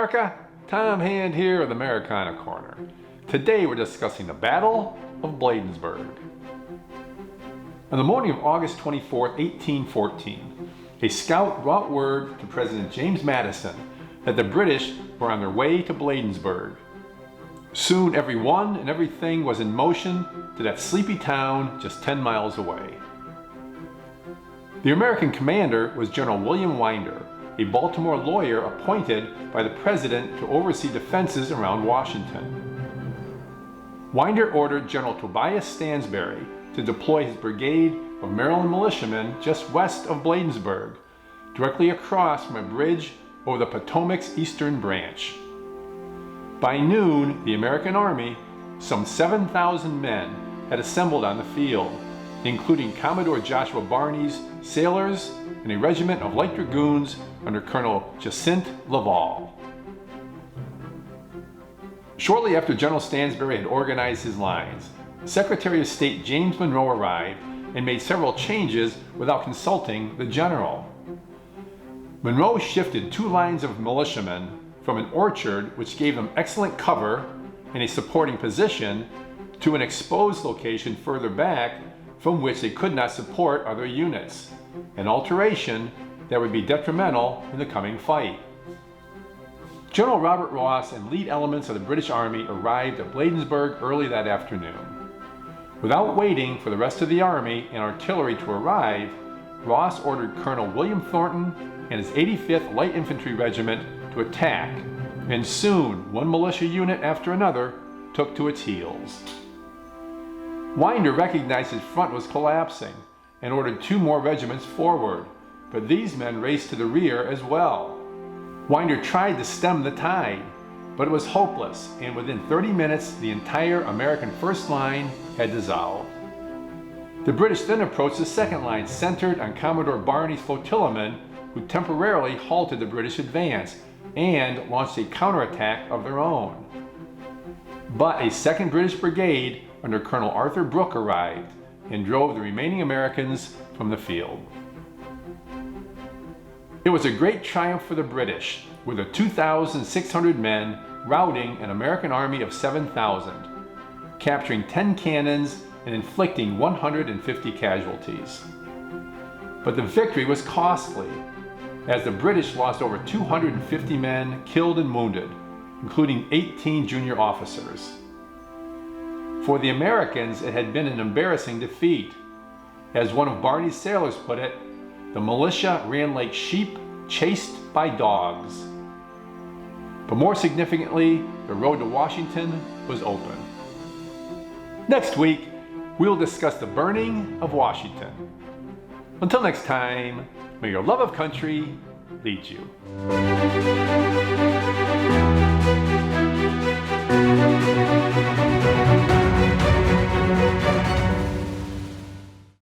America, Tom Hand here with Americana Corner. Today we're discussing the Battle of Bladensburg. On the morning of August 24, 1814, a scout brought word to President James Madison that the British were on their way to Bladensburg. Soon everyone and everything was in motion to that sleepy town just 10 miles away. The American commander was General William Winder, a Baltimore lawyer appointed by the President to oversee defenses around Washington. Winder ordered General Tobias Stansbury to deploy his brigade of Maryland militiamen just west of Bladensburg, directly across from a bridge over the Potomac's eastern branch. By noon, the American Army, some 7,000 men, had assembled on the field, including Commodore Joshua Barney's sailors and a regiment of light dragoons under Colonel Jacinthe Laval. Shortly after General Stansbury had organized his lines, Secretary of State James Monroe arrived and made several changes without consulting the general. Monroe shifted 2 lines of militiamen from an orchard which gave them excellent cover and a supporting position to an exposed location further back from which they could not support other units, an alteration that would be detrimental in the coming fight. General Robert Ross and lead elements of the British Army arrived at Bladensburg early that afternoon. Without waiting for the rest of the army and artillery to arrive, Ross ordered Colonel William Thornton and his 85th Light Infantry Regiment to attack, and soon one militia unit after another took to its heels. Winder recognized his front was collapsing and ordered 2 more regiments forward, but these men raced to the rear as well. Winder tried to stem the tide, but it was hopeless, and within 30 minutes the entire American first line had dissolved. The British then approached the second line centered on Commodore Barney's flotillamen, who temporarily halted the British advance and launched a counterattack of their own. But a second British brigade under Colonel Arthur Brooke arrived and drove the remaining Americans from the field. It was a great triumph for the British, with the 2,600 men routing an American army of 7,000, capturing 10 cannons and inflicting 150 casualties. But the victory was costly, as the British lost over 250 men killed and wounded, including 18 junior officers. For the Americans, it had been an embarrassing defeat. As one of Barney's sailors put it, the militia ran like sheep chased by dogs. But more significantly, the road to Washington was open. Next week, we'll discuss the burning of Washington. Until next time, may your love of country lead you.